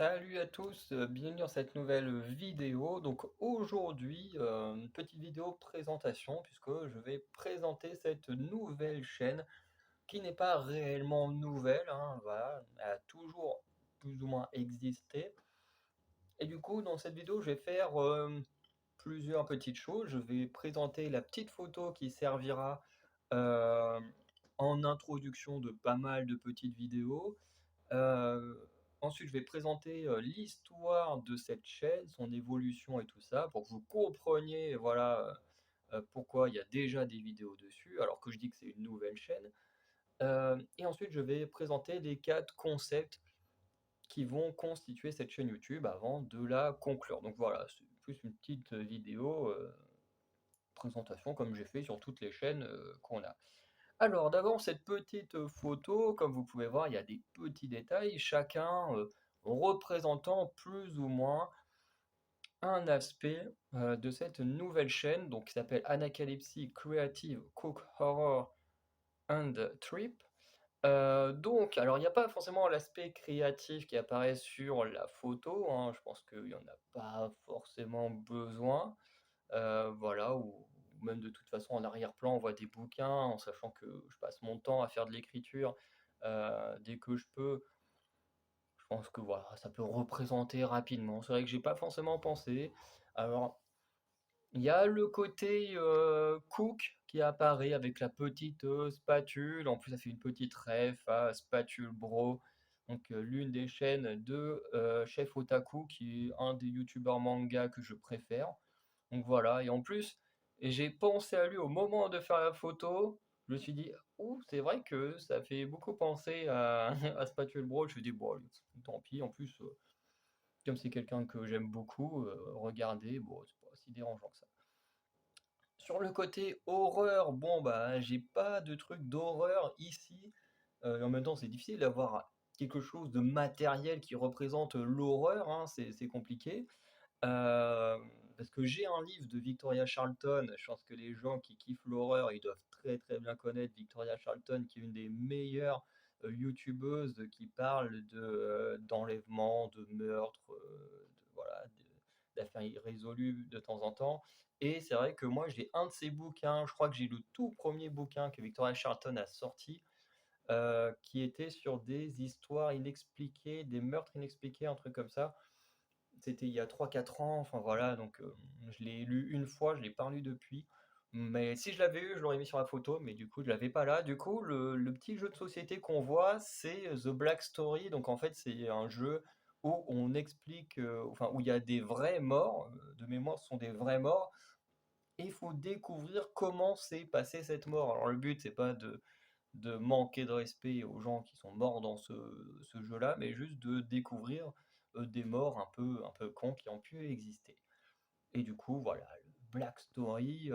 Salut à tous, bienvenue dans cette nouvelle vidéo. Donc aujourd'hui, une petite vidéo présentation puisque je vais présenter cette nouvelle chaîne qui n'est pas réellement nouvelle, hein, voilà, elle a toujours plus ou moins existé. Et du coup, dans cette vidéo, je vais faire plusieurs petites choses. Je vais présenter la petite photo qui servira euh, en introduction de pas mal de petites vidéos. Heu, Ensuite, je vais présenter, l'histoire de cette chaîne, son évolution et tout ça, pour que vous compreniez, voilà, pourquoi il y a déjà des vidéos dessus, alors que je dis que c'est une nouvelle chaîne. Et ensuite, je vais présenter les 4 concepts qui vont constituer cette chaîne YouTube avant de la conclure. Donc voilà, c'est plus une petite, vidéo, présentation comme j'ai fait sur toutes les chaînes, qu'on a. Alors d'abord cette petite, photo, comme vous pouvez voir, il y a des petits détails, chacun, représentant plus ou moins un aspect, de cette nouvelle chaîne, donc qui s'appelle Anacalypsy Creative Cook Horror and Trip. Donc alors il n'y a pas forcément l'aspect créatif qui apparaît sur la photo, hein, je pense qu'il y en a pas forcément besoin. Voilà, ou même de toute façon en arrière-plan, on voit des bouquins, en sachant que je passe mon temps à faire de l'écriture, dès que je peux. Je pense que voilà, ça peut représenter rapidement. C'est vrai que j'ai pas forcément pensé. Alors, il y a le côté, cook qui apparaît avec la petite, spatule. En plus, ça fait une petite ref à Spatule Bro, donc l'une des chaînes de, Chef Otaku, qui est un des youtubeurs manga que je préfère. Donc voilà, et en plus, j'ai pensé à lui au moment de faire la photo. Je me suis dit, ouh, c'est vrai que ça fait beaucoup penser à, à Spatule Bro. Je me suis dit, bon, tant pis. En plus, comme c'est quelqu'un que j'aime beaucoup, regarder, bon, c'est pas si dérangeant que ça. Sur le côté horreur, bon, bah, j'ai pas de truc d'horreur ici. Et en même temps, c'est difficile d'avoir quelque chose de matériel qui représente l'horreur, hein, c'est compliqué. Parce que j'ai un livre de Victoria Charlton. Je pense que les gens qui kiffent l'horreur, ils doivent très très bien connaître Victoria Charlton, qui est une des meilleures youtubeuses qui parle d'enlèvement, de meurtres, voilà, d'affaires irrésolues de temps en temps. Et c'est vrai que moi, j'ai un de ses bouquins, je crois que j'ai le tout premier bouquin que Victoria Charlton a sorti, qui était sur des histoires inexpliquées, des meurtres inexpliqués, un truc comme ça. C'était il y a 3 4 ans, enfin voilà, donc je l'ai lu une fois, je l'ai pas relu depuis. Mais si je l'avais eu, je l'aurais mis sur la photo, mais du coup, je l'avais pas là. Du coup, le petit jeu de société qu'on voit, c'est The Black Story. Donc en fait, c'est un jeu où on explique, enfin, où il y a des vrais morts, de mémoire, ce sont des vrais morts, et il faut découvrir comment s'est passée cette mort. Alors le but, c'est pas de manquer de respect aux gens qui sont morts dans ce jeu-là, mais juste de découvrir, des morts un peu cons qui ont pu exister. Et du coup, voilà, le Black Story,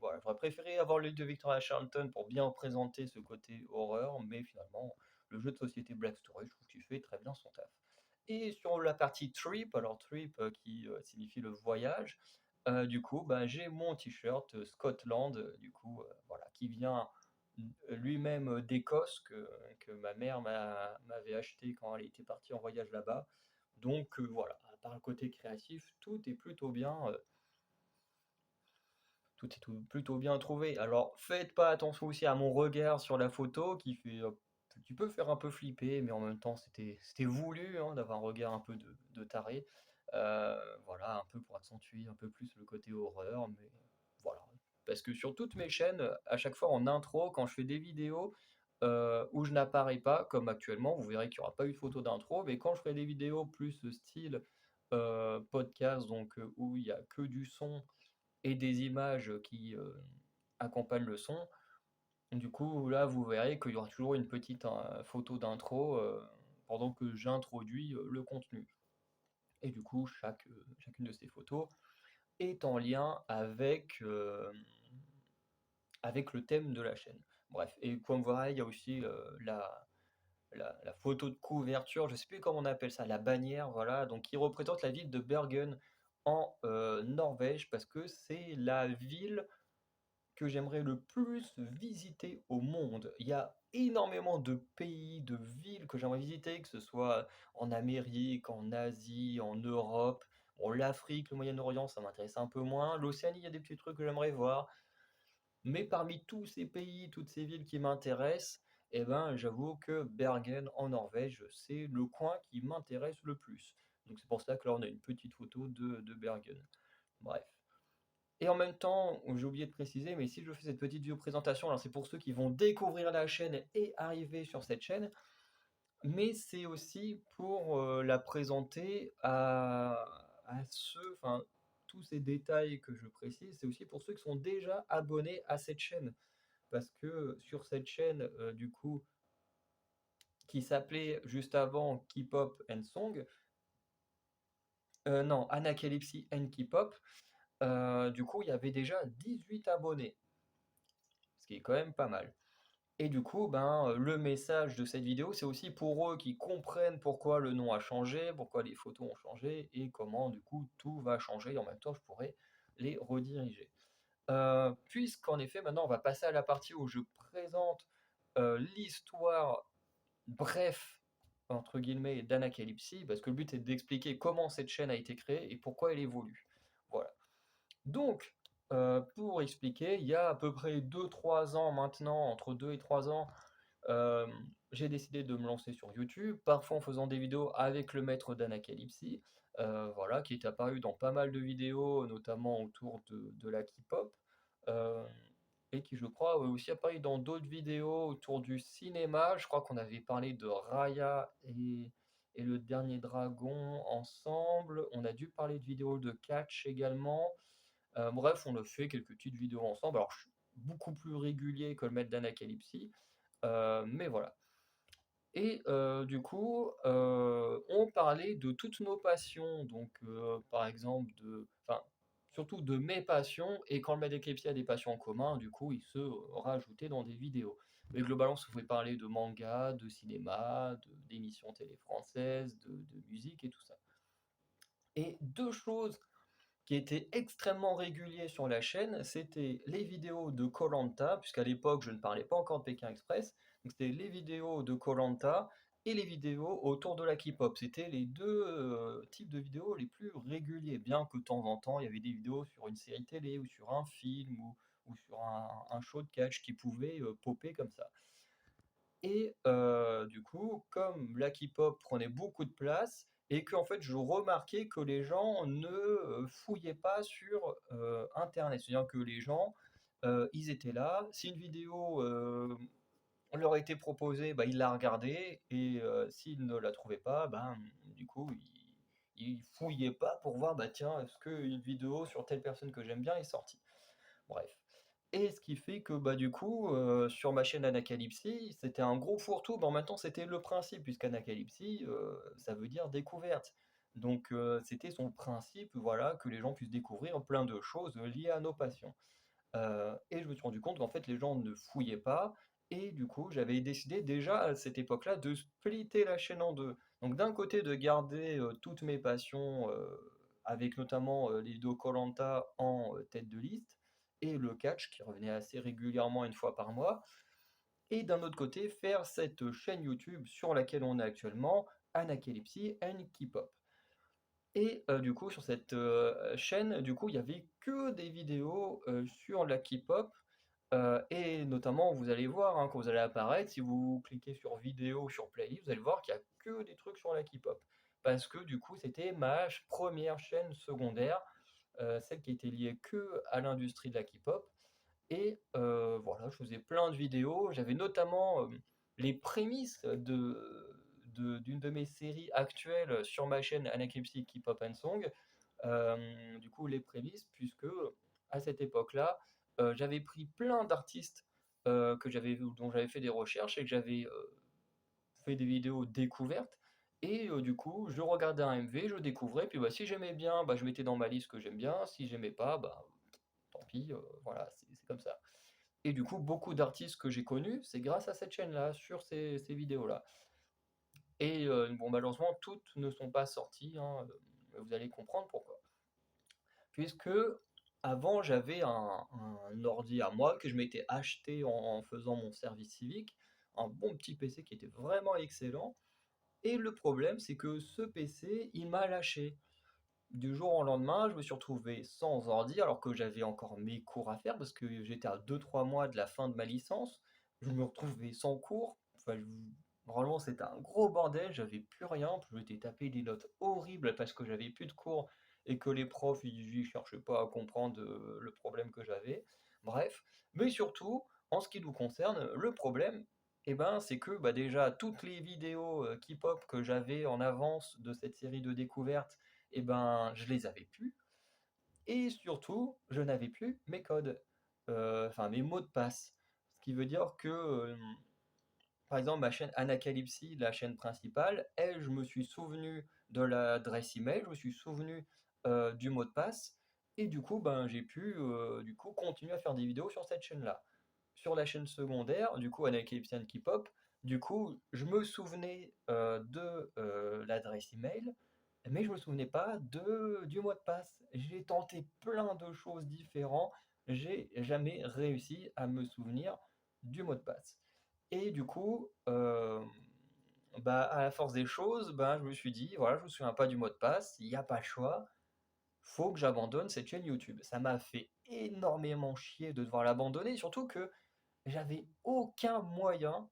voilà, j'aurais préféré avoir le livre de Victoria Charlton pour bien présenter ce côté horreur, mais finalement, le jeu de société Black Story, je trouve qu'il fait très bien son taf. Et sur la partie trip, alors trip, qui, signifie le voyage, du coup, bah, j'ai mon t-shirt, Scotland, du coup, voilà, qui vient lui-même, d'Écosse, que ma mère m'avait acheté quand elle était partie en voyage là-bas. Donc voilà, à part le côté créatif, tout est plutôt bien trouvé. Alors faites pas attention aussi à mon regard sur la photo qui fait, qui peut faire un peu flipper, mais en même temps c'était voulu, hein, d'avoir un regard un peu de taré. Voilà, un peu pour accentuer un peu plus le côté horreur, mais voilà. Parce que sur toutes mes chaînes, à chaque fois en intro, quand je fais des vidéos, où je n'apparais pas, comme actuellement, vous verrez qu'il y aura pas eu de photo d'intro, mais quand je ferai des vidéos plus, style, podcast, donc où il y a que du son et des images qui, accompagnent le son. Du coup, là, vous verrez qu'il y aura toujours une petite, photo d'intro, pendant que j'introduis, le contenu. Et du coup, chacune de ces photos est en lien avec le thème de la chaîne. Bref, et comme vous verrez, il y a aussi, la photo de couverture, je sais plus comment on appelle ça, la bannière, voilà, donc qui représente la ville de Bergen en, Norvège, parce que c'est la ville que j'aimerais le plus visiter au monde. Il y a énormément de pays, de villes que j'aimerais visiter, que ce soit en Amérique, en Asie, en Europe. Bon, l'Afrique, le Moyen-Orient, ça m'intéresse un peu moins. L'Océanie, il y a des petits trucs que j'aimerais voir. Mais parmi tous ces pays, toutes ces villes qui m'intéressent, eh ben, j'avoue que Bergen en Norvège, c'est le coin qui m'intéresse le plus. Donc c'est pour ça que là, on a une petite photo de Bergen. Bref. Et en même temps, j'ai oublié de préciser, mais si je fais cette petite vidéo présentation, alors c'est pour ceux qui vont découvrir la chaîne et arriver sur cette chaîne, mais c'est aussi pour la présenter à ceux, enfin, tous ces détails que je précise, c'est aussi pour ceux qui sont déjà abonnés à cette chaîne. Parce que sur cette chaîne, du coup, qui s'appelait juste avant K-pop and Song, non, Anacalypsy and K-pop, du coup, il y avait déjà 18 abonnés, ce qui est quand même pas mal. Et du coup, ben, le message de cette vidéo, c'est aussi pour eux qui comprennent pourquoi le nom a changé, pourquoi les photos ont changé, et comment, du coup, tout va changer, et en même temps, je pourrais les rediriger. Puisqu'en effet, maintenant, on va passer à la partie où je présente l'histoire bref, entre guillemets, d'Anacalypsy, parce que le but est d'expliquer comment cette chaîne a été créée et pourquoi elle évolue. Voilà. Donc, pour expliquer, il y a à peu près 2-3 ans maintenant, entre 2 et 3 ans, euh, j'ai décidé de me lancer sur YouTube, parfois en faisant des vidéos avec le maître d'Anacalypsy, voilà, qui est apparu dans pas mal de vidéos, notamment autour de la K-pop. Euh, et qui, je crois, a aussi apparu dans d'autres vidéos autour du cinéma. Je crois qu'on avait parlé de Raya et le Dernier Dragon ensemble. On a dû parler de vidéos de catch également. Bref, on a fait quelques petites vidéos ensemble. Alors, je suis beaucoup plus régulier que le maître d'Anacalypsy, mais voilà. Et du coup, on parlait de toutes nos passions, donc par exemple enfin, surtout de mes passions, et quand le mec d'éclipse a des passions en commun, du coup, il se rajoutait dans des vidéos. Mais globalement, ça pouvait parler de manga, de cinéma, d'émissions télé françaises, de musique et tout ça. Et deux choses qui étaient extrêmement réguliers sur la chaîne, c'était les vidéos de koh, puisqu'à l'époque je ne parlais pas encore de Pékin Express, donc c'était les vidéos de koh et les vidéos autour de la K-pop. C'était les deux types de vidéos les plus réguliers, bien que de temps en temps il y avait des vidéos sur une série télé ou sur un film ou sur un show de catch qui pouvaient popper comme ça. Et du coup, comme la K-pop prenait beaucoup de place, et que en fait, je remarquais que les gens ne fouillaient pas sur Internet. C'est-à-dire que les gens, ils étaient là. Si une vidéo leur était proposée, bah, ils la regardaient, et s'ils ne la trouvaient pas, ben, du coup, ils fouillaient pas pour voir, bah tiens, est-ce qu'une vidéo sur telle personne que j'aime bien est sortie. Bref. Et ce qui fait que bah, du coup, sur ma chaîne Anacalypsy, c'était un gros fourre-tout, mais en même temps, c'était le principe, puisqu'Anacalypsy, ça veut dire découverte. Donc, c'était son principe, voilà, que les gens puissent découvrir plein de choses liées à nos passions. Et je me suis rendu compte qu'en fait, les gens ne fouillaient pas, et du coup, j'avais décidé déjà à cette époque-là de splitter la chaîne en deux. Donc, d'un côté, de garder toutes mes passions, avec notamment les vidéos koh en tête de liste, et le catch qui revenait assez régulièrement une fois par mois. Et d'un autre côté, faire cette chaîne YouTube sur laquelle on est actuellement, Anacalypsy and K-pop. Et du coup, sur cette chaîne, du coup, il y avait que des vidéos sur la K-pop. Et notamment, vous allez voir, hein, quand vous allez apparaître, si vous cliquez sur vidéo ou sur playlist, vous allez voir qu'il n'y a que des trucs sur la K-pop. Parce que du coup, c'était ma première chaîne secondaire, celle qui était liée que à l'industrie de la K-pop. Et voilà, je faisais plein de vidéos. J'avais notamment les prémices d'une de mes séries actuelles sur ma chaîne Anacalypsy K-pop and Song. Du coup, les prémices, puisque à cette époque-là, j'avais pris plein d'artistes dont j'avais fait des recherches et que j'avais fait des vidéos découvertes. Et du coup, je regardais un MV, je découvrais, puis bah, si j'aimais bien, bah, je mettais dans ma liste que j'aime bien. Si j'aimais pas, bah, tant pis, voilà, c'est comme ça. Et du coup, beaucoup d'artistes que j'ai connus, c'est grâce à cette chaîne-là, sur ces vidéos-là. Et bon, malheureusement, toutes ne sont pas sorties, hein, vous allez comprendre pourquoi. Puisque Avant, j'avais un ordi à moi que je m'étais acheté en faisant mon service civique, un bon petit PC qui était vraiment excellent et le problème, c'est que ce PC, il m'a lâché. Du jour au lendemain, je me suis retrouvé sans ordi alors que j'avais encore mes cours à faire parce que j'étais à 2 3 mois de la fin de ma licence. Je me retrouvais sans cours. Enfin, vraiment, c'était un gros bordel. J'avais plus rien. Je m'étais tapé des notes horribles parce que j'avais plus de cours et que les profs ils cherchaient pas à comprendre le problème que j'avais. Bref, mais surtout, en ce qui nous concerne, le problème, eh ben, c'est que bah, déjà toutes les vidéos K-pop que j'avais en avance de cette série de découvertes eh ben, je les avais plus. Et surtout, je n'avais plus mes codes, enfin mes mots de passe. Ce qui veut dire que, par exemple, ma chaîne Anacalypsy, la chaîne principale, elle, je me suis souvenu de l'adresse email, je me suis souvenu du mot de passe, et du coup, ben, j'ai pu du coup, continuer à faire des vidéos sur cette chaîne-là. Sur la chaîne secondaire, du coup, Anacalypsy and K-pop, du coup, je me souvenais de l'adresse email, mais je me souvenais pas du mot de passe. J'ai tenté plein de choses différentes, j'ai jamais réussi à me souvenir du mot de passe. Et du coup, bah, à la force des choses, ben, je me suis dit, voilà, je me souviens pas du mot de passe, il n'y a pas le choix, faut que j'abandonne cette chaîne YouTube. Ça m'a fait énormément chier de devoir l'abandonner, surtout que j'avais aucun moyen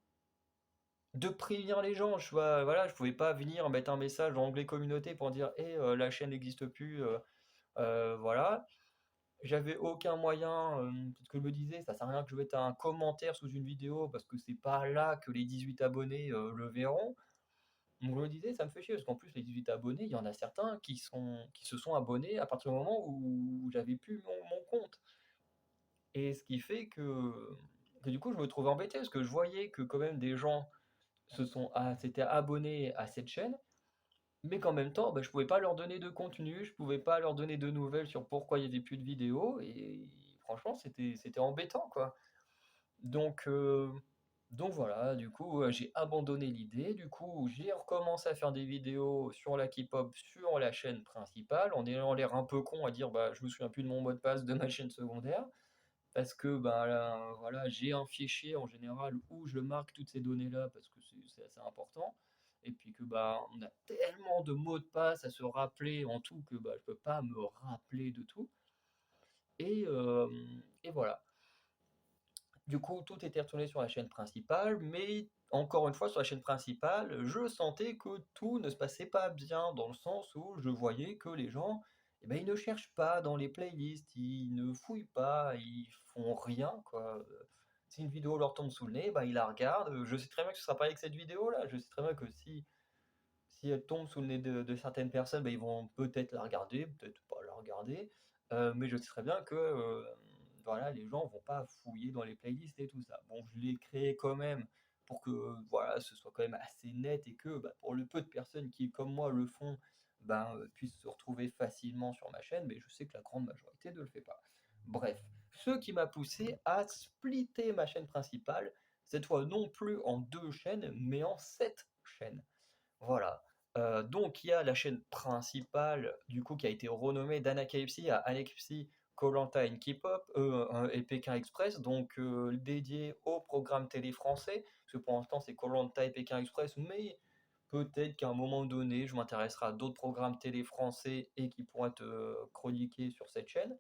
de prévenir les gens. Voilà, je pouvais pas venir mettre un message en onglet communauté pour dire, la chaîne n'existe plus, voilà. J'avais aucun moyen, parce que je me disais: «Ça sert à rien que je mette un commentaire sous une vidéo parce que c'est pas là que les 18 abonnés, le verront». Donc je me disais: «Ça me fait chier» parce qu'en plus les 18 abonnés, il y en a certains qui se sont abonnés à partir du moment où j'avais plus mon compte et ce qui fait que du coup je me trouvais embêté parce que je voyais que quand même des gens s'étaient abonnés à cette chaîne, mais qu'en même temps, bah, je pouvais pas leur donner de contenu, je pouvais pas leur donner de nouvelles sur pourquoi il y avait plus de vidéos et franchement c'était embêtant quoi. Donc heu, donc voilà, du coup, j'ai abandonné l'idée, du coup, j'ai recommencé à faire des vidéos sur la K-pop sur la chaîne principale, en ayant l'air un peu con à dire: «Bah, je me souviens plus de mon mot de passe de ma chaîne secondaire». Parce que, bah, là, voilà, j'ai un fichier en général où je marque toutes ces données-là parce que c'est assez important. Et puis que, bah, on a tellement de mots de passe à se rappeler en tout que, bah, je peux pas me rappeler de tout. Et voilà. Du coup, tout était retourné sur la chaîne principale, mais encore une fois, sur la chaîne principale, je sentais que tout ne se passait pas bien, dans le sens où je voyais que les gens, eh ben, ils ne cherchent pas dans les playlists, ils ne fouillent pas, ils font rien, quoi. Si une vidéo leur tombe sous le nez, bah, ils la regardent. Je sais très bien que ce sera pas avec cette vidéo-là. Je sais très bien que si elle tombe sous le nez de certaines personnes, bah, ils vont peut-être la regarder, peut-être pas la regarder. Mais je sais très bien que voilà, les gens vont pas fouiller dans les playlists et tout ça. Bon, je l'ai créé quand même pour que voilà, ce soit quand même assez net et que bah, pour le peu de personnes qui, comme moi, le font, ben, puissent se retrouver facilement sur ma chaîne, mais je sais que la grande majorité ne le fait pas. Bref, ce qui m'a poussé à splitter ma chaîne principale, cette fois non plus en 2 chaînes, mais en 7 chaînes. Voilà. Donc il y a la chaîne principale, du coup, qui a été renommée d'Anacalypsy à Anacalypsy Koh-Lanta and K-pop, et Pékin Express, donc dédié au programme télé français, parce que pour l'instant c'est Koh-Lanta et Pékin Express, mais peut-être qu'à un moment donné, je m'intéresserai à d'autres programmes télé français et qui pourront être chroniqués sur cette chaîne.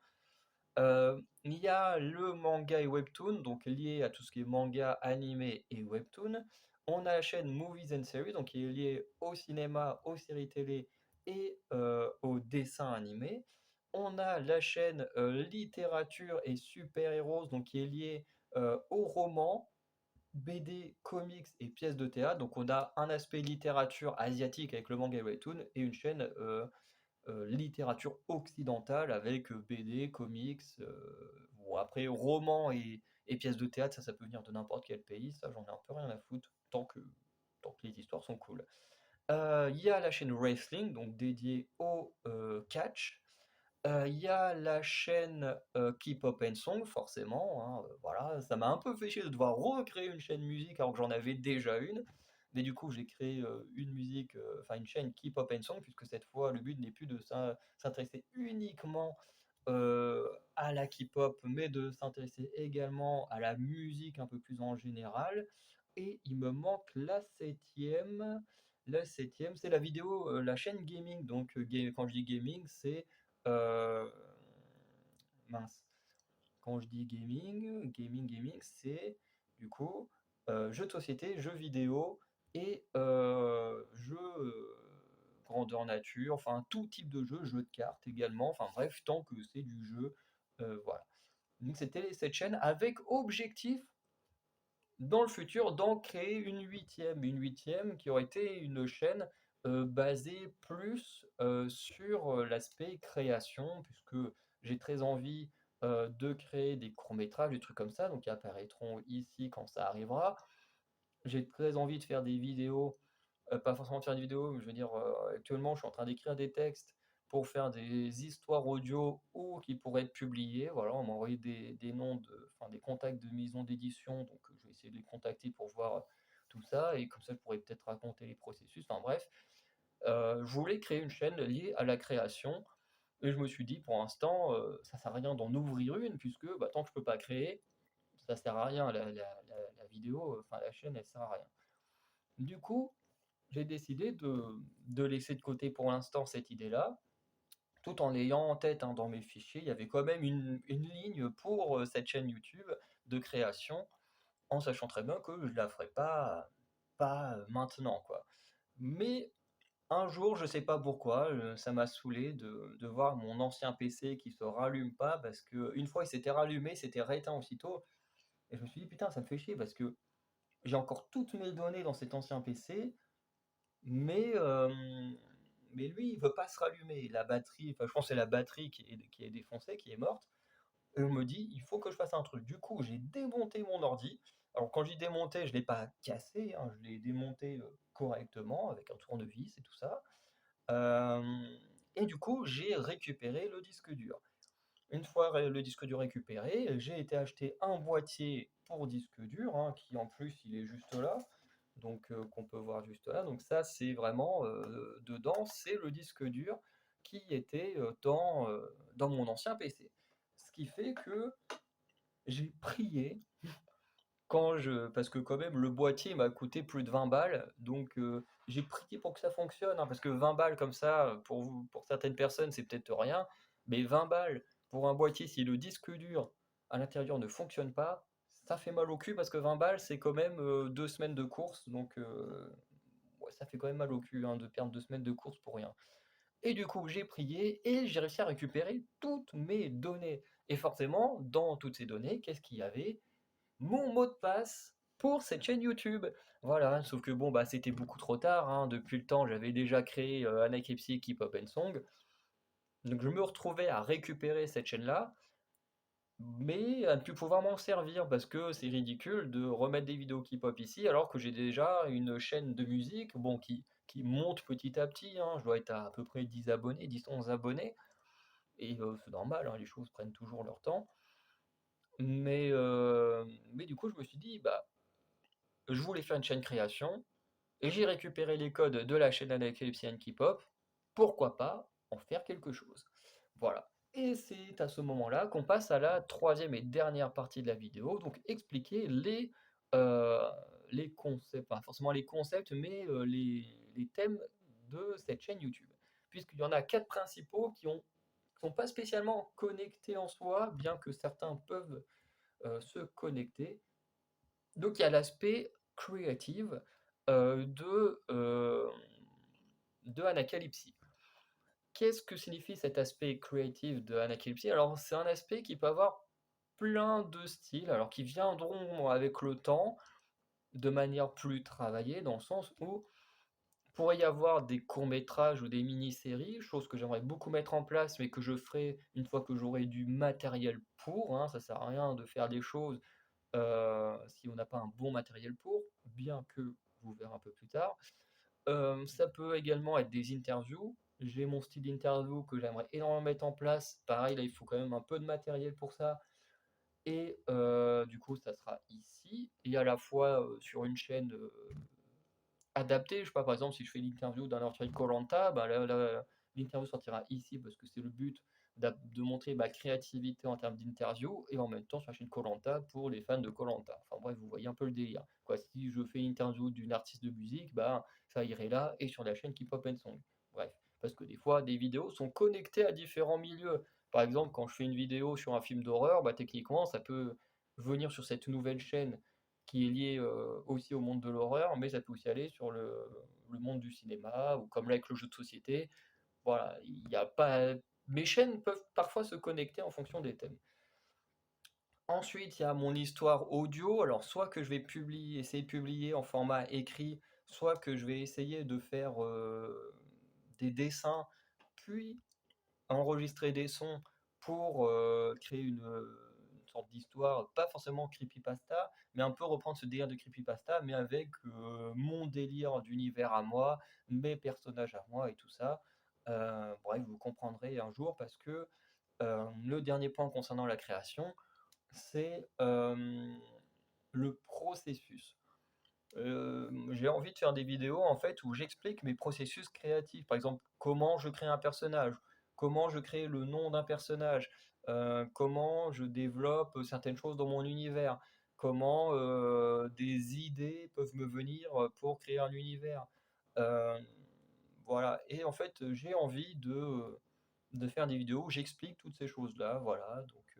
Il y a le manga et webtoon, donc lié à tout ce qui est manga, animé et webtoon. On a la chaîne Movies and Series, donc qui est liée au cinéma, aux séries télé et aux dessins animés. On a la chaîne littérature et super-héros, donc qui est liée aux romans, BD, comics et pièces de théâtre. Donc on a un aspect littérature asiatique avec le manga et webtoon et une chaîne littérature occidentale avec BD, comics, bon après romans et pièces de théâtre, ça peut venir de n'importe quel pays, ça j'en ai un peu rien à foutre, tant que les histoires sont cool. Il y a la chaîne Wrestling, donc dédiée au catch. Il y a la chaîne K-pop and Song, forcément, hein, voilà, ça m'a un peu fait chier de devoir recréer une chaîne musique alors que j'en avais déjà une. Mais du coup, j'ai créé une musique, enfin une chaîne K-pop and Song, puisque cette fois, le but n'est plus de s'intéresser uniquement à la K-pop, mais de s'intéresser également à la musique un peu plus en général. Et il me manque la septième. La septième, c'est la vidéo, la chaîne gaming. Donc, quand je dis gaming, c'est mince. Quand je dis gaming, c'est du coup jeux de société, jeux vidéo et jeux grandeur nature, enfin tout type de jeu, jeux de cartes également, enfin bref, tant que c'est du jeu, voilà. Donc c'était cette chaîne avec objectif dans le futur d'en créer une huitième qui aurait été une chaîne basée plus sur l'aspect création, puisque j'ai très envie de créer des courts-métrages, des trucs comme ça, donc qui apparaîtront ici quand ça arrivera. J'ai très envie de faire des vidéos, pas forcément de faire des vidéos, mais je veux dire, actuellement, je suis en train d'écrire des textes pour faire des histoires audio ou qui pourraient être publiées. Voilà, on m'a envoyé des noms enfin, des contacts de maisons d'édition, donc je vais essayer de les contacter pour voir tout ça, et comme ça, je pourrais peut-être raconter les processus. Enfin bref, je voulais créer une chaîne liée à la création, et je me suis dit, pour l'instant, ça sert à rien d'en ouvrir une, puisque bah, tant que je peux pas créer, ça sert à rien. La vidéo, enfin la chaîne, elle sert à rien. Du coup, j'ai décidé de laisser de côté pour l'instant cette idée-là, tout en l'ayant en tête hein, dans mes fichiers. Il y avait quand même une ligne pour cette chaîne YouTube de création, en sachant très bien que je ne la ferai pas maintenant, quoi. Mais un jour, je ne sais pas pourquoi, ça m'a saoulé de voir mon ancien PC qui se rallume pas, parce que une fois il s'était rallumé, c'était rééteint aussitôt. Et je me suis dit, putain, ça me fait chier, parce que j'ai encore toutes mes données dans cet ancien PC, mais, mais lui, il veut pas se rallumer. La batterie, enfin, je pense que c'est la batterie qui est défoncée, qui est morte. Et on me dit, il faut que je fasse un truc. Du coup, j'ai démonté mon ordi. Alors, quand j'ai démonté, je ne l'ai pas cassé, hein, je l'ai démonté correctement avec un tournevis et tout ça. Euh, et du coup, j'ai récupéré le disque dur. Une fois le disque dur récupéré, j'ai été acheter un boîtier pour disque dur, hein, qui en plus il est juste là, donc qu'on peut voir juste là. Donc ça c'est vraiment dedans, c'est le disque dur qui était dans mon ancien PC. Ce qui fait que j'ai prié parce que quand même le boîtier m'a coûté plus de 20 balles, donc j'ai prié pour que ça fonctionne, hein, parce que 20 balles comme ça, pour vous, pour certaines personnes, c'est peut-être rien, mais 20 balles pour un boîtier, si le disque dur à l'intérieur ne fonctionne pas, ça fait mal au cul, parce que 20 balles, c'est quand même 2 semaines de course, donc ouais, ça fait quand même mal au cul hein, de perdre 2 semaines de course pour rien. Et du coup, j'ai prié et j'ai réussi à récupérer toutes mes données. Et forcément, dans toutes ces données, qu'est-ce qu'il y avait? Mon mot de passe pour cette chaîne YouTube. Voilà, sauf que bon, bah, c'était beaucoup trop tard, hein. Depuis le temps, j'avais déjà créé Anakepsi Keep Up and Song. Donc je me retrouvais à récupérer cette chaîne-là, mais à ne plus pouvoir m'en servir parce que c'est ridicule de remettre des vidéos K-pop ici alors que j'ai déjà une chaîne de musique bon, qui monte petit à petit, hein. Je dois être à peu près 10 abonnés, 10-11 abonnés, et c'est normal, hein, les choses prennent toujours leur temps. Mais, mais du coup, je me suis dit, bah, je voulais faire une chaîne création, et j'ai récupéré les codes de la chaîne Anacalypse K-pop, pourquoi pas en faire quelque chose. Voilà. Et c'est à ce moment-là qu'on passe à la troisième et dernière partie de la vidéo, donc expliquer euh, les concepts, pas forcément les concepts, mais les thèmes de cette chaîne YouTube. Puisqu'il y en a quatre principaux qui ont sont pas spécialement connectés en soi, bien que certains peuvent se connecter. Donc il y a l'aspect creative de Anacalypse. Qu'est-ce que signifie cet aspect creative de Anacalypse? Alors c'est un aspect qui peut avoir plein de styles, alors qui viendront avec le temps de manière plus travaillée, dans le sens où il pourrait y avoir des courts-métrages ou des mini-séries, chose que j'aimerais beaucoup mettre en place, mais que je ferai une fois que j'aurai du matériel pour, hein. Ça sert à rien de faire des choses si on n'a pas un bon matériel pour, bien que vous verrez un peu plus tard. Ça peut également être des interviews. J'ai mon style d'interview que j'aimerais énormément mettre en place. Pareil, là, il faut quand même un peu de matériel pour ça. Et du coup, ça sera ici. Et à la fois sur une chaîne adaptée. Je sais pas, par exemple, si je fais l'interview d'un Arthur Koh-Lanta, bah, l'interview sortira ici parce que c'est le but de montrer ma créativité en termes d'interview et en même temps sur la chaîne koh pour les fans de koh. Enfin bref, vous voyez un peu le délire, quoi. Si je fais une interview d'une artiste de musique, bah, ça irait là et sur la chaîne K-pop and Song. Bref, parce que des fois, des vidéos sont connectées à différents milieux. Par exemple, quand je fais une vidéo sur un film d'horreur, bah, techniquement, ça peut venir sur cette nouvelle chaîne qui est liée aussi au monde de l'horreur, mais ça peut aussi aller sur le monde du cinéma ou comme là avec le jeu de société. Voilà, il y a pas. Mes chaînes peuvent parfois se connecter en fonction des thèmes. Ensuite, il y a mon histoire audio. Alors, soit que je vais essayer de publier en format écrit, soit que je vais essayer de faire des dessins, puis enregistrer des sons pour créer une sorte d'histoire, pas forcément creepypasta, mais un peu reprendre ce délire de creepypasta, mais avec mon délire d'univers à moi, mes personnages à moi et tout ça. Bref, vous comprendrez un jour parce que le dernier point concernant la création, c'est le processus. J'ai envie de faire des vidéos en fait où j'explique mes processus créatifs. Par exemple, comment je crée un personnage, comment je crée le nom d'un personnage, comment je développe certaines choses dans mon univers, comment des idées peuvent me venir pour créer un univers. Euh, voilà. Et en fait, j'ai envie de faire des vidéos où j'explique toutes ces choses-là. Voilà. Donc,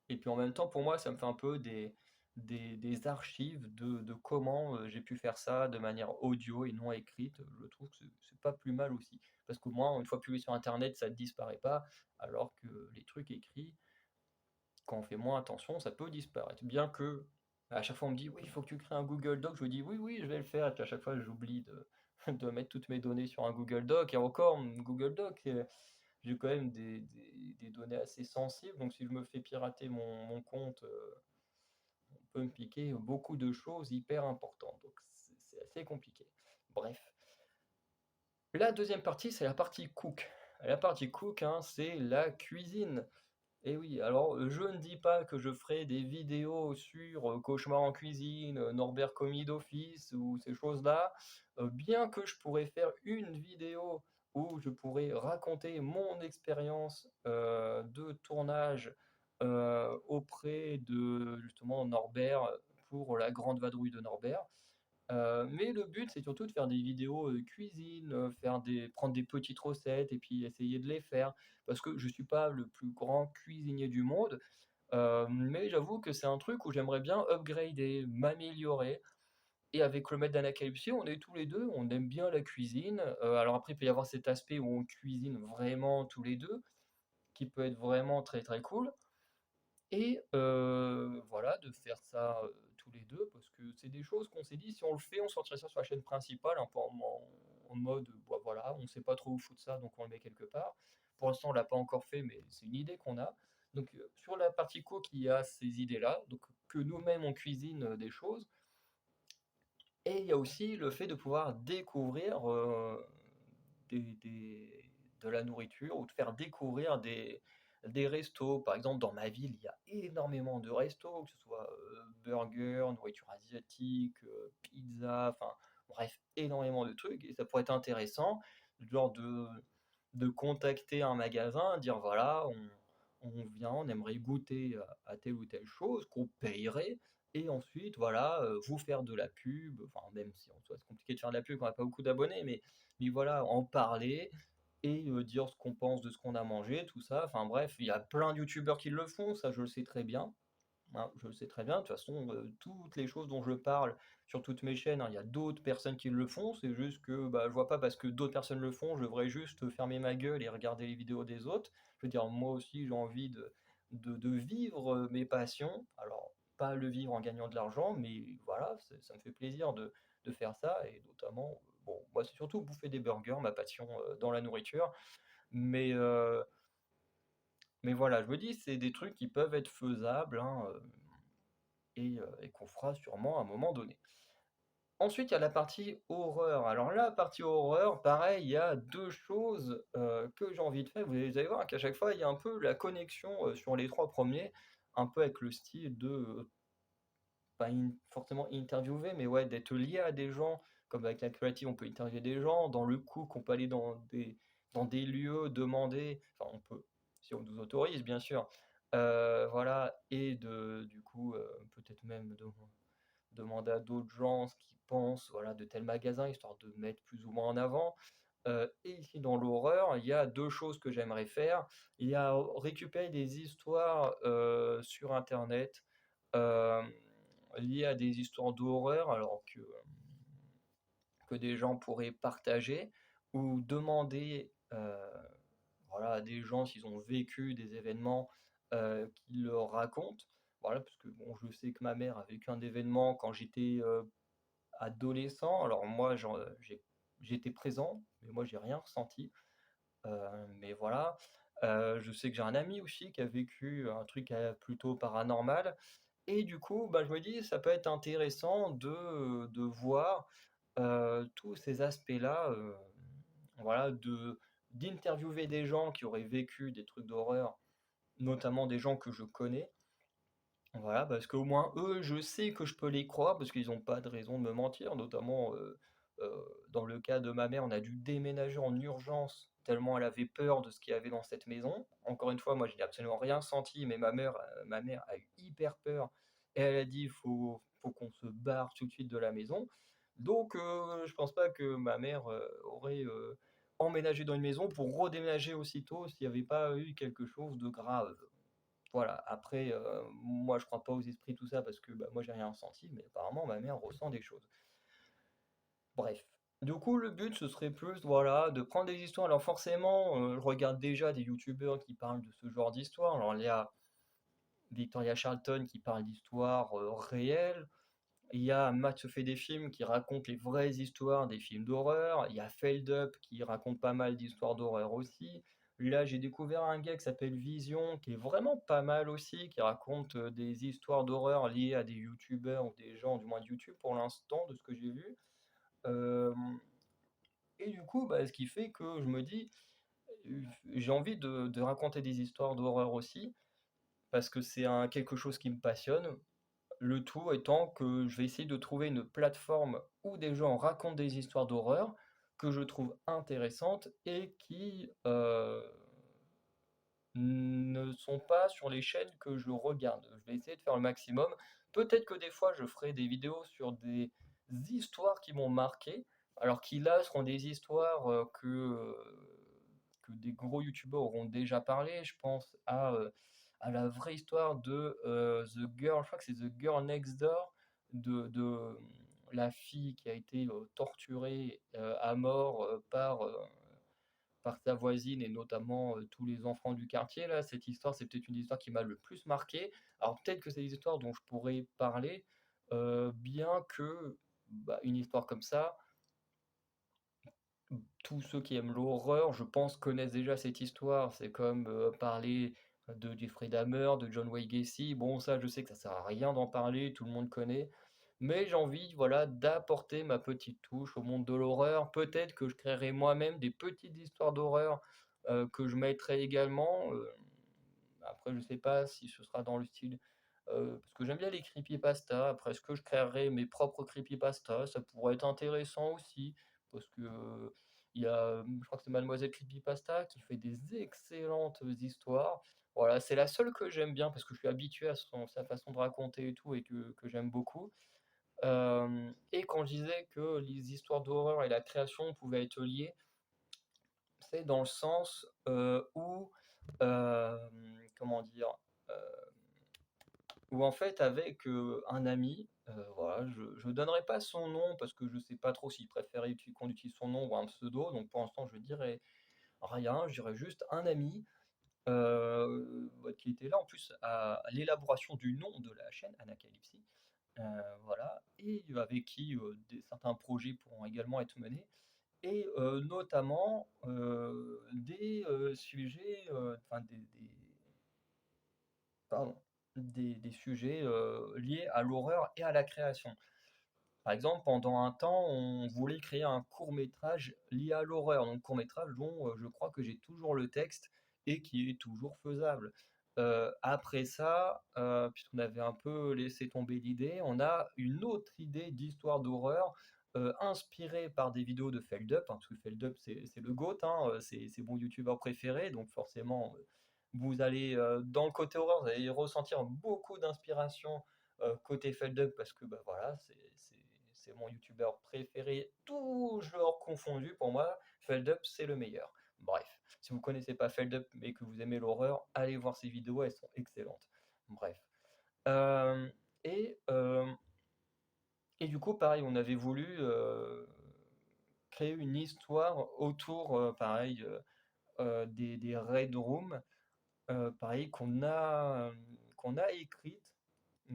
et puis en même temps, pour moi, ça me fait un peu des archives de comment j'ai pu faire ça de manière audio et non écrite. Je trouve que c'est pas plus mal aussi. Parce qu'au moins, une fois publié sur Internet, ça ne disparaît pas, alors que les trucs écrits, quand on fait moins attention, ça peut disparaître. Bien que à chaque fois on me dit oui, il faut que tu crées un Google Doc, je me dis oui, oui, je vais le faire, et puis à chaque fois j'oublie de mettre toutes mes données sur un Google Doc, et encore, Google Doc, j'ai quand même des données assez sensibles, donc si je me fais pirater mon compte, on peut me piquer beaucoup de choses hyper importantes, donc c'est assez compliqué. Bref. La deuxième partie, c'est la partie cook. La partie cook, hein, c'est la cuisine. Et oui, alors je ne dis pas que je ferai des vidéos sur Cauchemar en cuisine, Norbert commis d'office ou ces choses-là, bien que je pourrais faire une vidéo où je pourrais raconter mon expérience de tournage auprès de justement Norbert pour la grande vadrouille de Norbert. Mais le but, c'est surtout de faire des vidéos cuisine, prendre des petites recettes et puis essayer de les faire. Parce que je suis pas le plus grand cuisinier du monde, mais j'avoue que c'est un truc où j'aimerais bien upgrader, m'améliorer. Et avec le maître d'Anacalypsie, on est tous les deux, on aime bien la cuisine. Alors après, il peut y avoir cet aspect où on cuisine vraiment tous les deux, qui peut être vraiment très très cool. Et voilà, de faire ça tous les deux, parce que c'est des choses qu'on s'est dit, si on le fait, on sortirait ça sur la chaîne principale, un peu en mode, bah, voilà, on ne sait pas trop où foutre ça, donc on le met quelque part. Pour l'instant, on ne l'a pas encore fait, mais c'est une idée qu'on a. Donc sur la partie cook, il y a ces idées-là, donc que nous-mêmes on cuisine des choses. Et il y a aussi le fait de pouvoir découvrir de la nourriture ou de faire découvrir des restos. Par exemple, dans ma ville, il y a énormément de restos, que ce soit burgers, nourriture asiatique, pizza, enfin bref, énormément de trucs. Et ça pourrait être intéressant, genre de contacter un magasin, dire voilà, on vient, on aimerait goûter à telle ou telle chose, qu'on payerait et ensuite, voilà, vous faire de la pub, enfin, même si en soi c'est compliqué de faire de la pub quand on n'a pas beaucoup d'abonnés, mais voilà, en parler et dire ce qu'on pense de ce qu'on a mangé, tout ça. Enfin bref, il y a plein de youtubeurs qui le font, ça je le sais très bien. Hein, je le sais très bien. De toute façon, toutes les choses dont je parle sur toutes mes chaînes, hein, il y a d'autres personnes qui le font. C'est juste que bah, je vois pas parce que d'autres personnes le font, je devrais juste fermer ma gueule et regarder les vidéos des autres. Je veux dire, moi aussi, j'ai envie de vivre mes passions. Alors, pas le vivre en gagnant de l'argent, mais voilà, ça me fait plaisir de faire ça. Et notamment, bon, moi, c'est surtout bouffer des burgers, ma passion dans la nourriture. Mais, euh, mais voilà, je me dis, c'est des trucs qui peuvent être faisables, hein, et qu'on fera sûrement à un moment donné. Ensuite, il y a la partie horreur. Alors là, la partie horreur, pareil, il y a deux choses que j'ai envie de faire. Vous allez voir qu'à chaque fois, il y a un peu la connexion sur les trois premiers, un peu avec le style de, pas forcément interviewer, mais ouais, d'être lié à des gens, comme avec la créative, on peut interviewer des gens, dans le cook, on peut aller dans dans des lieux, demander, enfin on peut, si on nous autorise bien sûr, voilà, et du coup, peut-être même demander à d'autres gens ce qu'ils pensent, voilà, de tel magasin, histoire de mettre plus ou moins en avant. Et ici dans l'horreur, il y a 2 choses que j'aimerais faire. Il y a récupérer des histoires, sur internet, hem, liées à des histoires d'horreur, alors que des gens pourraient partager ou demander, voilà, à des gens s'ils ont vécu des événements, qu'ils le racontent. Voilà, parce que bon, je sais que ma mère a vécu un événement quand j'étais, adolescent. Alors moi, j'étais présent, mais moi j'ai rien ressenti. Mais voilà, je sais que j'ai un ami aussi qui a vécu un truc, plutôt paranormal et du coup, bah, je me dis ça peut être intéressant de voir, tous ces aspects-là, voilà, d'interviewer des gens qui auraient vécu des trucs d'horreur, notamment des gens que je connais. Voilà, parce qu'au moins eux, je sais que je peux les croire parce qu'ils ont pas de raison de me mentir, notamment, dans le cas de ma mère, on a dû déménager en urgence tellement elle avait peur de ce qu'il y avait dans cette maison. Encore une fois, moi, je n'ai absolument rien senti, mais ma mère a eu hyper peur et elle a dit: «Faut qu'on se barre tout de suite de la maison». Donc je pense pas que ma mère, aurait, emménagé dans une maison pour redéménager aussitôt s'il y avait pas eu quelque chose de grave. Voilà, après, moi je crois pas aux esprits, tout ça, parce que, bah, moi j'ai rien ressenti, mais apparemment ma mère ressent des choses. Bref. Du coup, le but, ce serait plus, voilà, de prendre des histoires. Alors forcément, je regarde déjà des youtubeurs qui parlent de ce genre d'histoire. Alors il y a Victoria Charlton qui parle d'histoires, réelles. Il y a Matt se fait des films qui raconte les vraies histoires des films d'horreur. Il y a Failed Up qui raconte pas mal d'histoires d'horreur aussi. Là, j'ai découvert un gars qui s'appelle Vision, qui est vraiment pas mal aussi, qui raconte des histoires d'horreur liées à des youtubeurs ou des gens, du moins de YouTube pour l'instant, de ce que j'ai vu. Euh, et du coup, bah, ce qui fait que je me dis, j'ai envie de raconter des histoires d'horreur aussi, parce que c'est quelque chose qui me passionne. Le tout étant que je vais essayer de trouver une plateforme où des gens racontent des histoires d'horreur que je trouve intéressantes et qui ne sont pas sur les chaînes que je regarde. Je vais essayer de faire le maximum. Peut-être que des fois je ferai des vidéos sur des histoires qui m'ont marqué, alors qui là seront des histoires que des gros youtubeurs auront déjà parlé. Je pense à la vraie histoire de The Girl, je crois que c'est The Girl Next Door, de la fille qui a été torturée à mort par sa voisine et notamment tous les enfants du quartier. Là, cette histoire, c'est peut-être une histoire qui m'a le plus marqué. Alors peut-être que c'est des histoires dont je pourrais parler, bien que bah, une histoire comme ça, tous ceux qui aiment l'horreur, je pense, connaissent déjà cette histoire. C'est comme parler de Jeffrey Dahmer, de John Wayne Gacy. Bon, ça, je sais que ça sert à rien d'en parler, tout le monde connaît. Mais j'ai envie, voilà, d'apporter ma petite touche au monde de l'horreur. Peut-être que je créerai moi-même des petites histoires d'horreur que je mettrai également. Après, je sais pas si ce sera dans le style. Parce que j'aime bien les creepypasta. Après, est-ce que je créerai mes propres creepypasta? Ça pourrait être intéressant aussi. Parce que il y a, je crois que c'est Mademoiselle Creepypasta qui fait des excellentes histoires. Voilà, c'est la seule que j'aime bien parce que je suis habitué à sa façon de raconter et tout et que j'aime beaucoup. Et quand je disais que les histoires d'horreur et la création pouvaient être liées, c'est dans le sens où, comment dire, euh, où en fait avec un ami, voilà, je ne donnerai pas son nom parce que je sais pas trop s'il préférait qu'on utilise son nom ou un pseudo, donc pour l'instant je dirais rien, je dirais juste un ami bah, qui était là en plus à l'élaboration du nom de la chaîne, Anacalypsie, voilà, et avec qui certains projets pourront également être menés et notamment des sujets, enfin pardon, des sujets liés à l'horreur et à la création. Par exemple, pendant un temps, on voulait créer un court-métrage lié à l'horreur, donc court-métrage dont je crois que j'ai toujours le texte et qui est toujours faisable. Après ça, puisqu'on avait un peu laissé tomber l'idée, on a une autre idée d'histoire d'horreur inspiré par des vidéos de Feldup, hein, parce que Feldup c'est le GOAT, hein, c'est mon youtubeur préféré, donc forcément, vous allez, dans le côté horreur, vous allez ressentir beaucoup d'inspiration, côté Feldup parce que, bah, voilà, c'est mon youtubeur préféré, tout genre confondu pour moi, Feldup c'est le meilleur. Bref, si vous connaissez pas Feldup mais que vous aimez l'horreur, allez voir ses vidéos, elles sont excellentes. Bref, hem et hem et du coup, pareil, on avait voulu, créer une histoire autour, pareil, des raid rooms, pareil qu'on a écrite,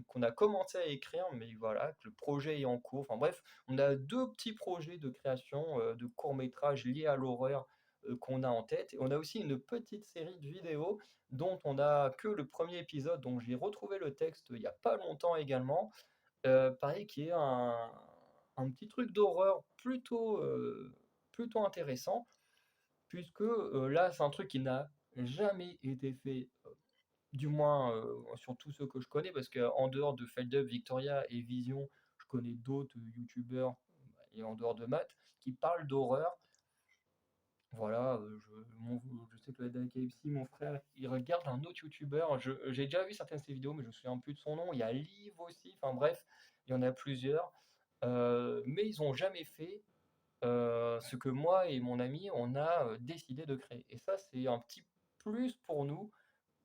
qu'on a commencé à écrire, mais voilà, que le projet est en cours. Enfin bref, on a 2 petits projets de création, de courts-métrages liés à l'horreur, qu'on a en tête et on a aussi une petite série de vidéos dont on a que le premier épisode, donc j'ai retrouvé le texte il y a pas longtemps également. Pareil qui est un petit truc d'horreur plutôt intéressant puisque, là, c'est un truc qui n'a jamais été fait, du moins, sur tous ceux que je connais parce qu'en dehors de Feldup, Victoria et Vision, je connais d'autres youtubeurs et en dehors de Matt qui parlent d'horreur. Voilà, je sais que la KFC, mon frère, il regarde un autre youtubeur, j'ai déjà vu certaines de ses vidéos, mais je me souviens plus de son nom. Il y a Liv aussi, enfin bref, il y en a plusieurs. Mais ils ont jamais fait, ce que moi et mon ami, on a, décidé de créer et ça, c'est un petit plus pour nous,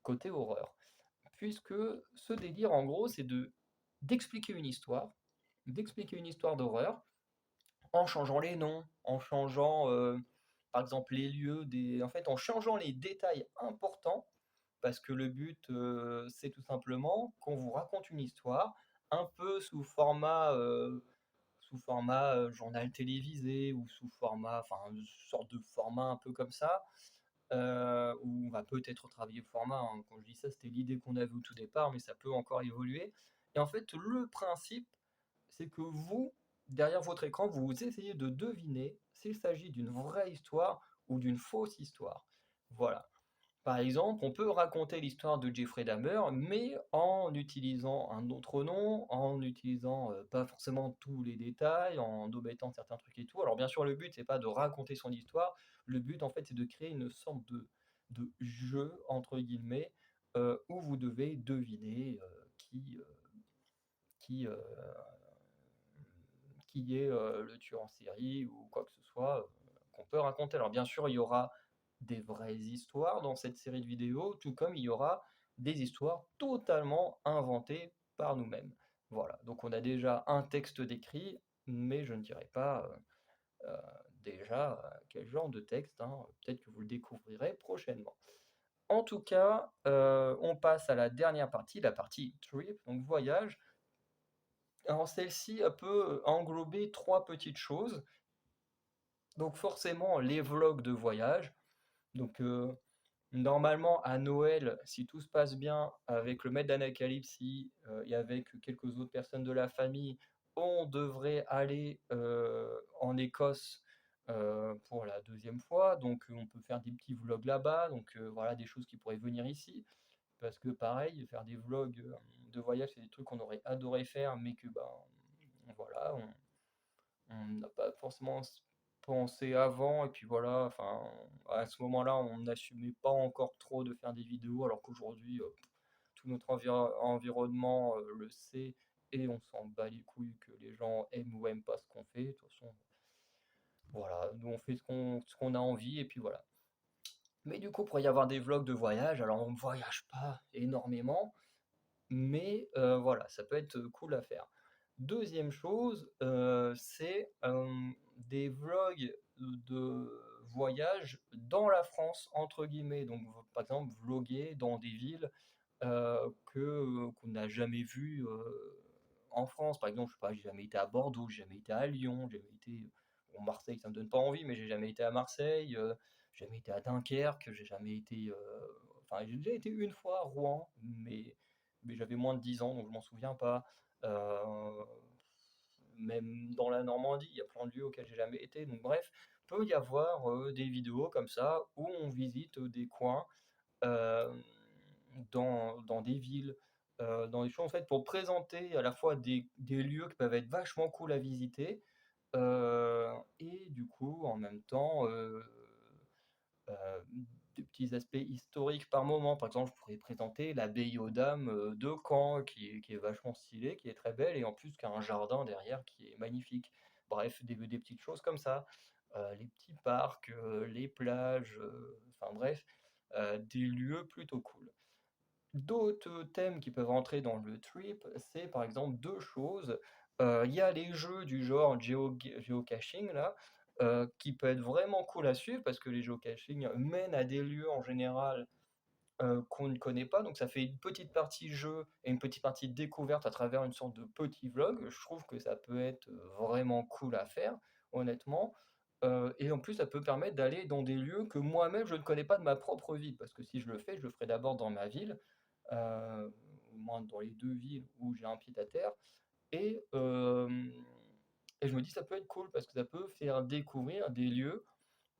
côté horreur. Puisque ce délire, en gros, c'est d'expliquer une histoire d'horreur en changeant les noms, en changeant, par exemple les lieux, en fait, en changeant les détails importants, parce que le but, c'est tout simplement qu'on vous raconte une histoire, un peu sous format journal télévisé ou sous format, enfin, une sorte de format un peu comme ça, où on va peut-être travailler le format, hein. Quand je dis ça, c'était l'idée qu'on avait au tout départ, mais ça peut encore évoluer. Et en fait, le principe, c'est que vous, derrière votre écran, vous essayez de deviner s'il s'agit d'une vraie histoire ou d'une fausse histoire. Voilà. Par exemple, on peut raconter l'histoire de Jeffrey Dahmer, mais en utilisant un autre nom, en utilisant pas forcément tous les détails, en omettant certains trucs et tout. Alors bien sûr, le but, c'est pas de raconter son histoire, le but, en fait, c'est de créer une sorte de jeu, entre guillemets, où vous devez deviner qui, qui est le tueur en série ou quoi que ce soit qu'on peut raconter. Alors bien sûr, il y aura des vraies histoires dans cette série de vidéos, tout comme il y aura des histoires totalement inventées par nous-mêmes. Voilà, donc on a déjà un texte décrit, mais je ne dirais pas déjà quel genre de texte, hein. Peut-être que vous le découvrirez prochainement. En tout cas, on passe à la dernière partie, la partie trip, donc voyage. Alors celle-ci, elle peut englober trois petites choses. Donc forcément, les vlogs de voyage. Donc normalement, à Noël, si tout se passe bien, avec le maître d'Anacalypsie et avec quelques autres personnes de la famille, on devrait aller en Écosse pour la deuxième fois. Donc on peut faire des petits vlogs là-bas. Donc voilà, des choses qui pourraient venir ici. Parce que pareil, faire des vlogs de voyage, c'est des trucs qu'on aurait adoré faire, mais que ben voilà, on n'a pas forcément pensé avant, et puis voilà, enfin, à ce moment-là, on n'assumait pas encore trop de faire des vidéos, alors qu'aujourd'hui, tout notre environnement le sait, et on s'en bat les couilles que les gens aiment ou aiment pas ce qu'on fait. De toute façon, voilà, nous on fait ce qu'on a envie, et puis voilà. Mais du coup, pour y avoir des vlogs de voyage, alors on ne voyage pas énormément, mais voilà, ça peut être cool à faire. Deuxième chose, c'est des vlogs de voyage dans la France, entre guillemets. Donc, par exemple, vloguer dans des villes qu'on n'a jamais vues en France. Par exemple, je sais pas, j'ai jamais été à Bordeaux, j'ai jamais été à Lyon, j'ai jamais été. Bon, Marseille, ça me donne pas envie, mais j'ai jamais été à Marseille, j'ai jamais été à Dunkerque, j'ai jamais été. Enfin, j'ai déjà été une fois à Rouen, mais j'avais moins de 10 ans, donc je m'en souviens pas. Euh, Même dans la Normandie, il y a plein de lieux auxquels j'ai jamais été. Donc bref, peut y avoir des vidéos comme ça où on visite des coins euh, dans des villes, dans des choses en fait pour présenter à la fois des lieux qui peuvent être vachement cool à visiter, Et du coup, en même temps, des petits aspects historiques par moment. Par exemple, je pourrais présenter l'abbaye aux dames, de Caen qui est vachement stylée, qui est très belle et en plus qui a un jardin derrière qui est magnifique. Bref, des petites choses comme ça. Les petits parcs, les plages, enfin bref, des lieux plutôt cool. D'autres thèmes qui peuvent entrer dans le trip, c'est par exemple 2 choses. Il y a les jeux du genre géocaching là, qui peut être vraiment cool à suivre parce que les géocaching mènent à des lieux en général, qu'on ne connaît pas, donc ça fait une petite partie jeu et une petite partie découverte à travers une sorte de petit vlog. Je trouve que ça peut être, vraiment cool à faire, honnêtement, et en plus ça peut permettre d'aller dans des lieux que moi-même je ne connais pas de ma propre ville. Parce que si je le fais, je le ferai d'abord dans ma ville, au moins dans les 2 villes où j'ai un pied à terre et je me dis: «Ça peut être cool» parce que ça peut faire découvrir des lieux,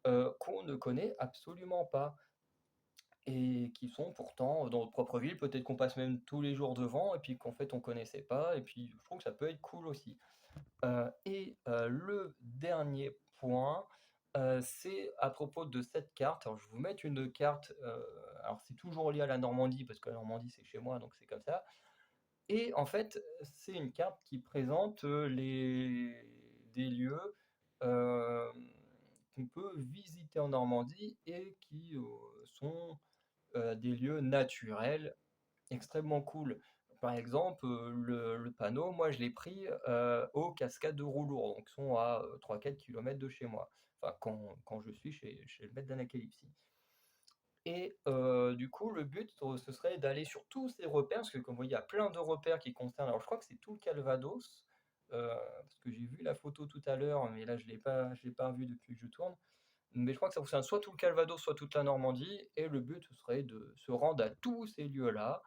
qu'on ne connaît absolument pas et qui sont pourtant dans notre propre ville. Peut-être qu'on passe même tous les jours devant et puis qu'en fait on connaissait pas et puis je trouve que ça peut être cool aussi. Le dernier point, c'est à propos de cette carte. Alors je vais vous mettre une carte, alors c'est toujours lié à la Normandie parce que la Normandie c'est chez moi donc c'est comme ça et en fait, c'est une carte qui présente, les des lieux, hem, qu'on peut visiter en Normandie et qui, sont des lieux naturels extrêmement cool. Par exemple, le panneau, moi je l'ai pris, aux cascades de Roulour, donc qui sont à, 3-4 kilomètres de chez moi. Enfin quand je suis chez le maître d'Anacalypse et du coup, le but, ce serait d'aller sur tous ces repères, parce que comme vous voyez, il y a plein de repères qui concernent alors je crois que c'est tout le Calvados, parce que j'ai vu la photo tout à l'heure, mais là je l'ai pas vu depuis que je tourne. Mais je crois que ça concerne soit tout le Calvados, soit toute la Normandie et le but, ce serait de se rendre à tous ces lieux-là,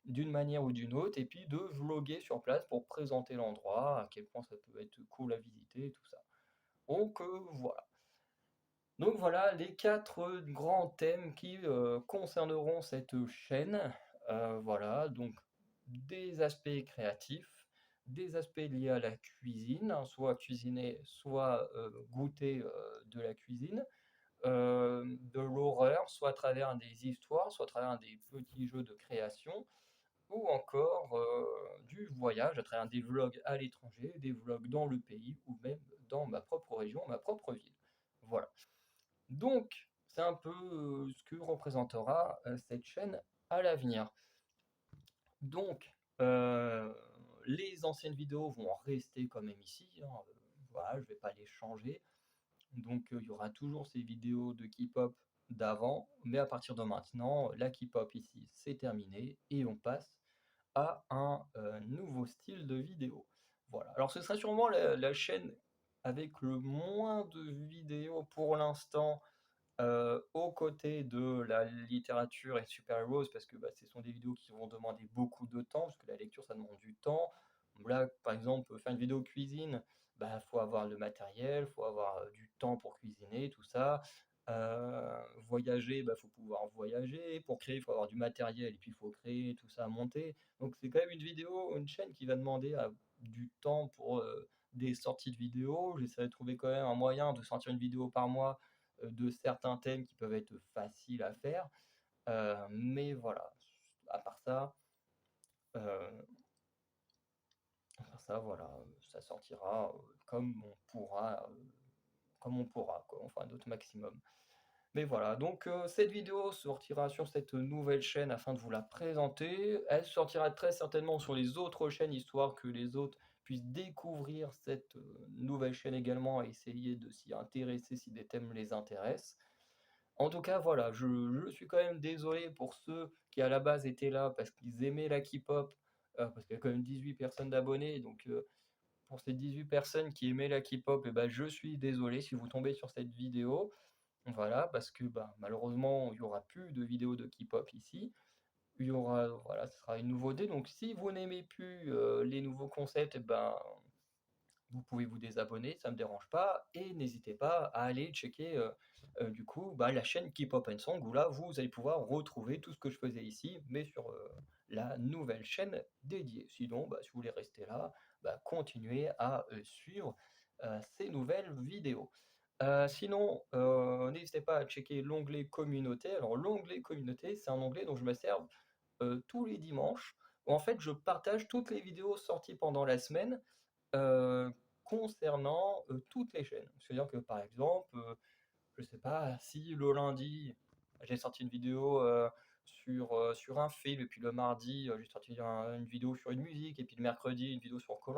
d'une manière ou d'une autre et puis de vloguer sur place pour présenter l'endroit, à quel point ça peut être cool à visiter et tout ça. Donc voilà. Donc voilà les 4 grands thèmes qui, concerneront cette chaîne. Voilà, donc des aspects créatifs, des aspects liés à la cuisine, hein, soit cuisiner, soit, goûter, de la cuisine, de l'horreur, soit à travers des histoires, soit à travers des petits jeux de création ou encore, du voyage à travers des vlogs à l'étranger, des vlogs dans le pays ou même dans ma propre région, ma propre ville. Voilà. Donc, c'est un peu, ce que représentera, cette chaîne à l'avenir. Donc, les anciennes vidéos vont rester quand même ici, hein, voilà, je vais pas les changer. Donc, il y aura toujours ces vidéos de K-pop d'avant, mais à partir de maintenant, la K-pop ici, c'est terminé et on passe à un, nouveau style de vidéo. Voilà. Alors ce sera sûrement la chaîne avec le moins de vidéos pour l'instant, aux côtés de la littérature et super-héros parce que, bah, ce sont des vidéos qui vont demander beaucoup de temps, parce que la lecture ça demande du temps. Là, par exemple, faire une vidéo cuisine, bah, faut avoir le matériel, faut avoir, du temps pour cuisiner, tout ça. Voyager, bah, faut pouvoir voyager. Pour créer, il faut avoir du matériel et puis il faut créer tout ça à monter. Donc c'est quand même une vidéo, une chaîne qui va demander, du temps pour, des sorties de vidéos. J'essaierai de trouver quand même un moyen de sortir une vidéo par mois, de certains thèmes qui peuvent être faciles à faire. Mais voilà, à part ça, heu, voilà, ça sortira, comme on pourra quoi, on fera notre maximum. Mais voilà, donc cette vidéo sortira sur cette nouvelle chaîne afin de vous la présenter. Elle sortira très certainement sur les autres chaînes, histoire que les autres puissent découvrir cette, nouvelle chaîne également et essayer de s'y intéresser si des thèmes les intéressent. En tout cas, voilà, je suis quand même désolé pour ceux qui à la base étaient là parce qu'ils aimaient la K-pop, parce qu'il y a quand même 18 personnes d'abonnés, donc pour ces 18 personnes qui aimaient la K-pop et bah, je suis désolé si vous tombez sur cette vidéo. Voilà, parce que, bah, malheureusement, il y aura plus de vidéos de K-pop ici. Il y aura voilà, ce sera une nouveauté, donc si vous n'aimez plus, les nouveaux concepts et ben vous pouvez vous désabonner, ça me dérange pas et n'hésitez pas à aller checker, du coup, bah, la chaîne K-pop and Song où là, vous allez pouvoir retrouver tout ce que je faisais ici, mais sur, la nouvelle chaîne dédiée. Sinon, bah, si vous voulez rester là, bah, continuez à, suivre, ces nouvelles vidéos. Sinon, n'hésitez pas à checker l'onglet communauté. Alors l'onglet communauté, c'est un onglet dont je me sers tous les dimanches, où en fait je partage toutes les vidéos sorties pendant la semaine, concernant, toutes les chaînes. C'est-à-dire que par exemple, je sais pas, si le lundi, j'ai sorti une vidéo, sur un film et puis le mardi, j'ai sorti une vidéo sur une musique et puis le mercredi, une vidéo sur koh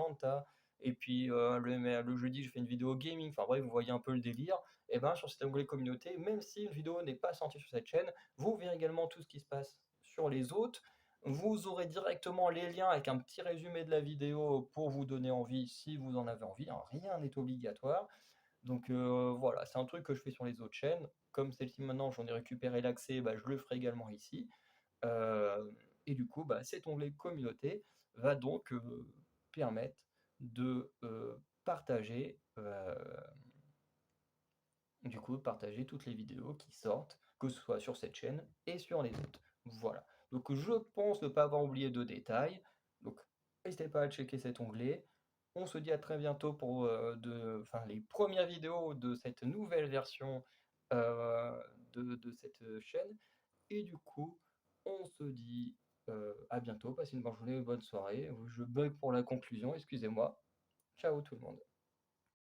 et puis, le jeudi, je fais une vidéo gaming. Enfin bref, vous voyez un peu le délire et ben, sur cet onglet communauté, même si une vidéo n'est pas sortie sur cette chaîne, vous verrez également tout ce qui se passe sur les autres. Vous aurez directement les liens avec un petit résumé de la vidéo pour vous donner envie si vous en avez envie, hein, rien n'est obligatoire. Donc voilà, c'est un truc que je fais sur les autres chaînes. Comme celle-ci maintenant, j'en ai récupéré l'accès, bah, je le ferai également ici. Et du coup, bah, cet onglet communauté va donc permettre de partager, partager toutes les vidéos qui sortent, que ce soit sur cette chaîne et sur les autres. Voilà. Donc je pense ne pas avoir oublié de détails. Donc n'hésitez pas à checker cet onglet. On se dit à très bientôt pour les premières vidéos de cette nouvelle version de cette chaîne. Et du coup, on se dit à bientôt. Passez une bonne journée, une bonne soirée. Je bug pour la conclusion, excusez-moi. Ciao tout le monde.